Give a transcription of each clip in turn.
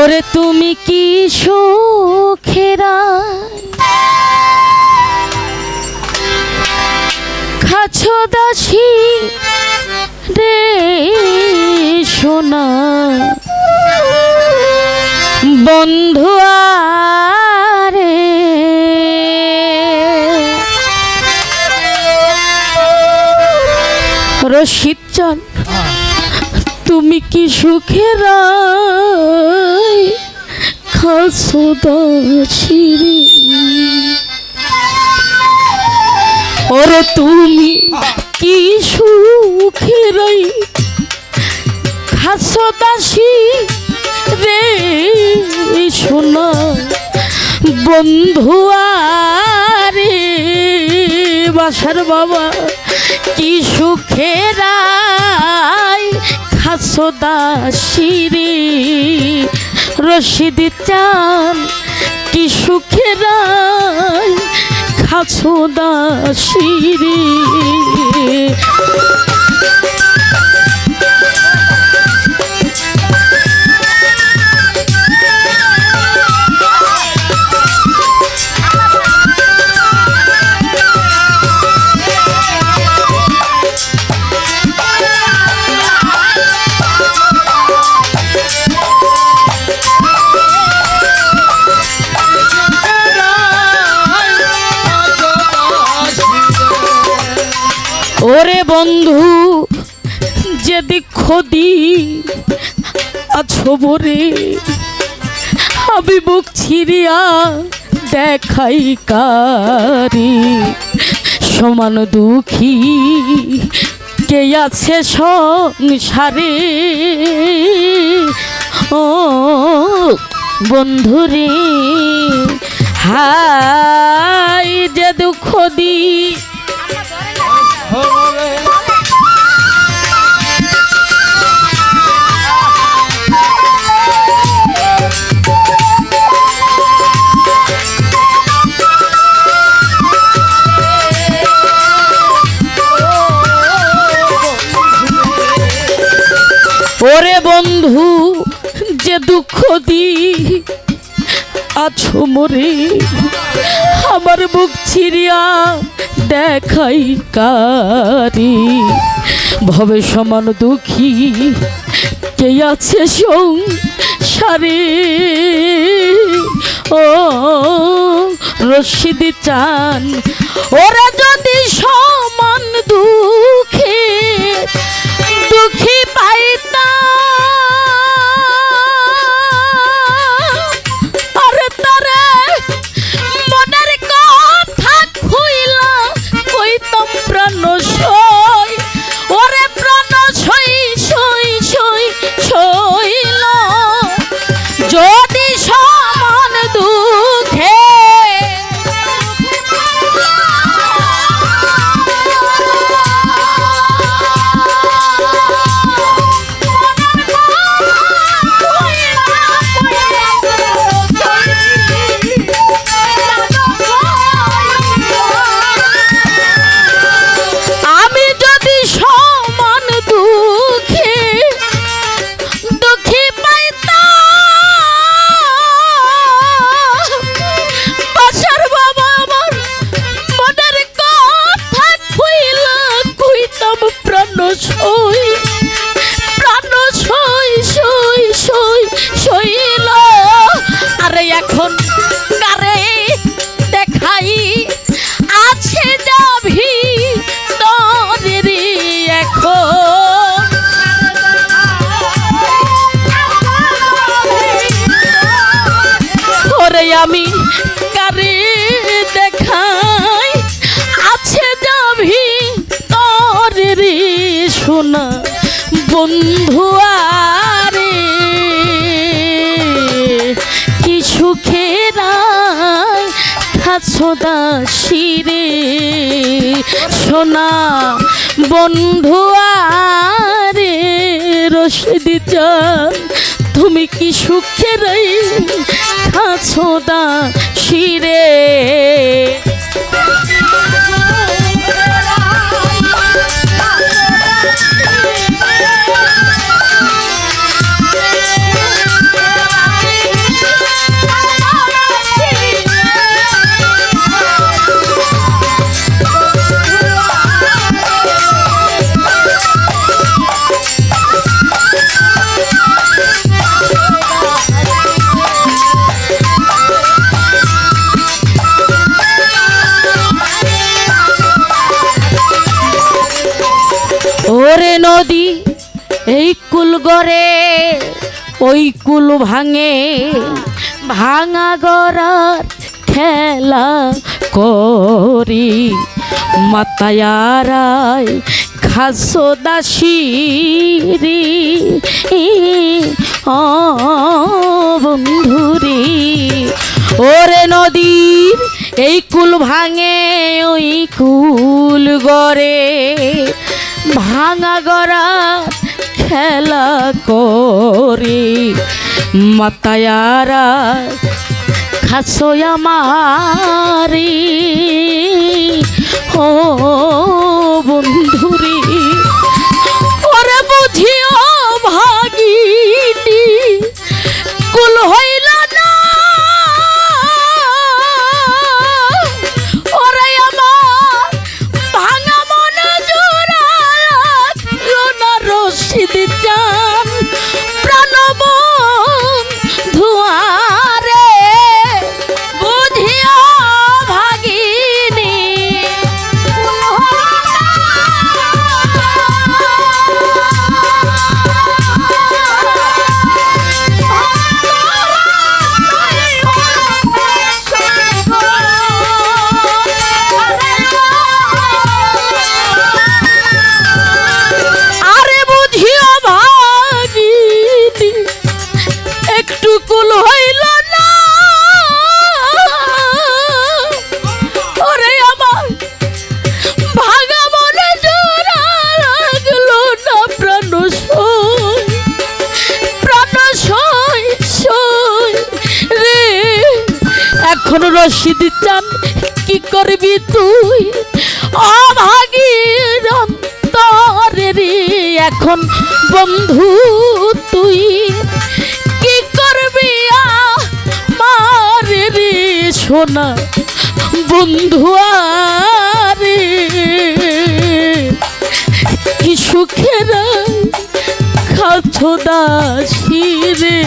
ওরে তুমি কি সুখেরা খাছো দাসী রে সোনা বন্ধু আরে রশিদ চান তুমি কি সুখেরা খাছো দাসী রে ওরে তুমি কি সুখেরাই খাছো দাসী রে সোনা বন্ধু আরে বাসার বাবা কি সুখেরাই খাছো দাসী রে রশিদ চান কি সুখেরাই খাছো দাসী রে ওরে বন্ধু যে দিক্ষদি আছো বরে আমি বুক ছিড়িয়া দেখাই কারি সমান দুঃখী কে আছে সংসারে ও বন্ধুরে হাই যে দুঃখ দি ওরে বন্ধু যে দুঃখ দি আছো মরে আমার বুক ছিড়িয়া দেখাই কারি ভবে সমান দুঃখী কে আছে সংসারে ও রশিদ চান ওরা যদি সমান দুঃখে দুঃখী পাইতা যদি সমান দুঃখে আমি যদি সমান দুঃখে দুঃখী বাসার বাবা আমার মনের কথা কইলা কইতাম প্রাণ সই সইল আরে এখন কারে দেখাই আছে যাবি তোর এখন ওরে আমি কারে দেখাই আছে যাবি তোর রে সোনা বন্ধু আরে কি সুখেরাই খাছো দাসী রে সোনা বন্ধু আরে রশিদ চান তুমি কি সুখেরাই খাছো দাসী রে নদী এই কুল গড়ে ওই কুল ভাঙে, ভাঙা গড়ার খেলা করি, মাতায়ারায় খাসো দাসী রে ও বন্ধুরে। ওরে নদীর এই কুল ভাঙে ওই কুল গড়ে, ভাঙা গড়া খেলা করে, মাতায়ারা খাসো আমারে ও বন্ধুরে। ওরে বুঝিও ভাগিনী কুল হইল না, ওরে আমার ভাঙা মন জোড়া লাগলো না, রশিদ চান প্রাণবন ধুয়ারে বুঝিও ভাগিনী এখন রশিদ চান কি করবি তুই অভাগীর অন্তরে রে। এখন বন্ধু তুই কি করবি আমারে রে সোনা বন্ধু আরে, কি সুখের খাছো দাসী রে।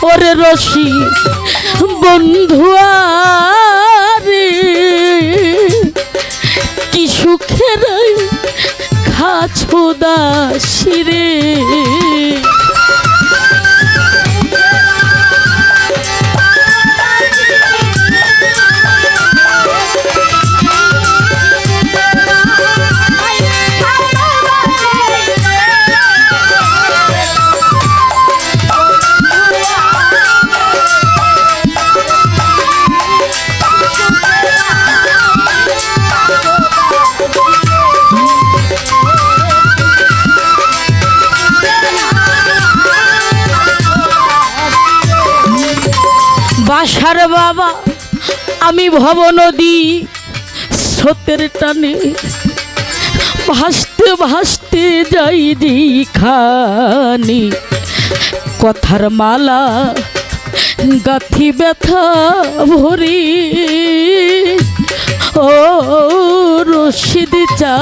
ওরে রশিদ বন্ধু আরে, কি সুখের খাছো দাসী রে। বাসার বাবা আমি ভব নদী স্রোতের টানে ভাসতে ভাসতে যাই যেখানে, কথার মালা গাথি ব্যথা ভরি ও রশিদ চা।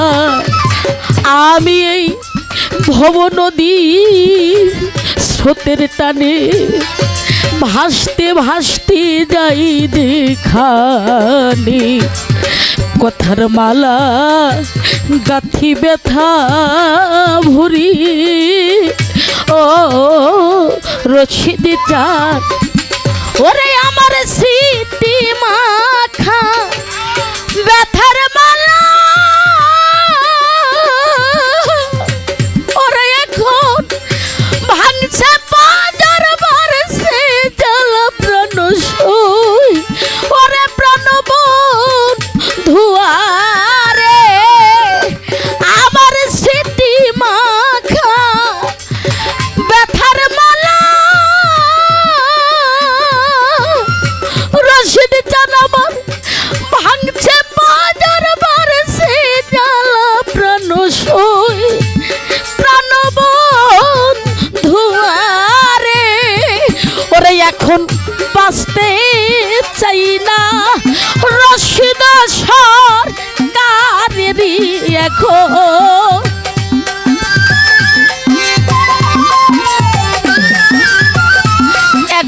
আমি এই ভব নদী স্রোতের টানে ভাসতে ভাসতে যাই দেখানে, কথার মালা গাথি ব্যথা ভরি ও রশিদ চাঁদ। ওরে আমার স্মৃতি মাখা ব্যথার মালা, ওরে এখন ভাঙছে বাজার বারসে জ্বালা প্রাণ সই, ওরে প্রাণবন ধুয়ারে আমার স্মৃতি মাখা ব্যথার মালা, রশিদ চান আমার ভাঙছে বাজার বারসে জ্বালা প্রাণ সই, প্রাণবন ধুয়ারে। ওরে এখন বাঁচতে চাই না রশিদ সরকারেরই,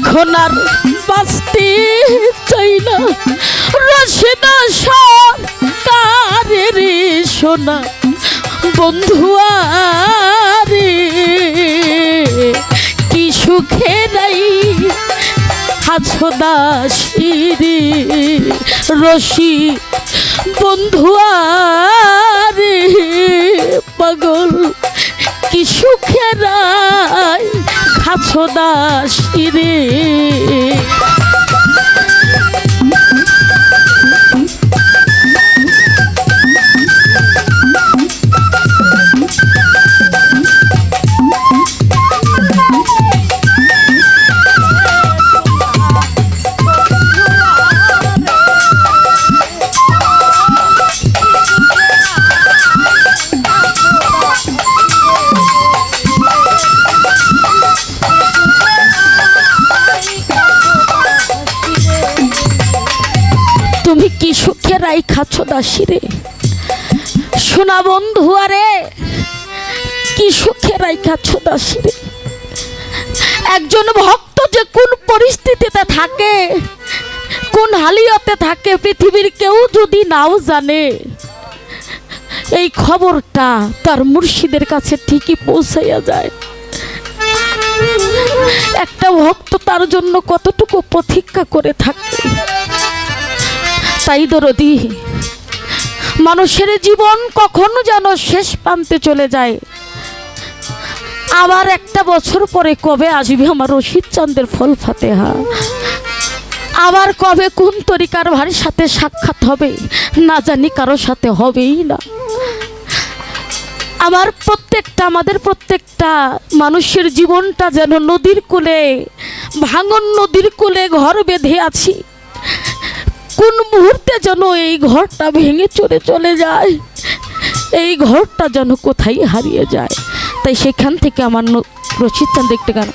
এখন আর বাঁচতে চাই না রশিদ সরকারেরই সোনা বন্ধুয়া। সুখেরাই আছো দাসী রে রশি বন্ধু আরে পাগল কি সুখেরাই আছো দাসী রে। তুমি কি সুখে রাই খাচ্ছ দাসী রে সোনা বন্ধু আরে কি সুখে রাই খাচ্ছ দাসী রে। একজন ভক্ত যে কোন পরিস্থিতিতে থাকে কোন হালিয়তে থাকে পৃথিবীর কেউ যদি নাও জানে এই খবরটা তার মুর্শিদের কাছে ঠিকই পৌঁছাইয়া যায়। একটা ভক্ত তার জন্য কতটুকু প্রতীক্ষা করে থাকে। তাই দরদি মানুষের জীবন কখনো যেন শেষ প্রান্তে চলে যায়। আবার একটা বছর পরে কবে আসবে আমার রশিদ চাঁদের ফল ফাতেহা, আবার কবে কোন তরিকার ভাইয়ের সাথে সাক্ষাৎ হবে না জানি, কারো সাথে হবেই না। আমাদের প্রত্যেকটা মানুষের জীবনটা যেন নদীর কূলে, ভাঙন নদীর কূলে ঘর বেঁধে আছি। কোন মুহূর্তে যেন এই ঘরটা ভেঙে চলে যায়, এই ঘরটা যেন কোথায় হারিয়ে যায়। তাই সেখান থেকে আমার রশিদ চাঁদ একটি গান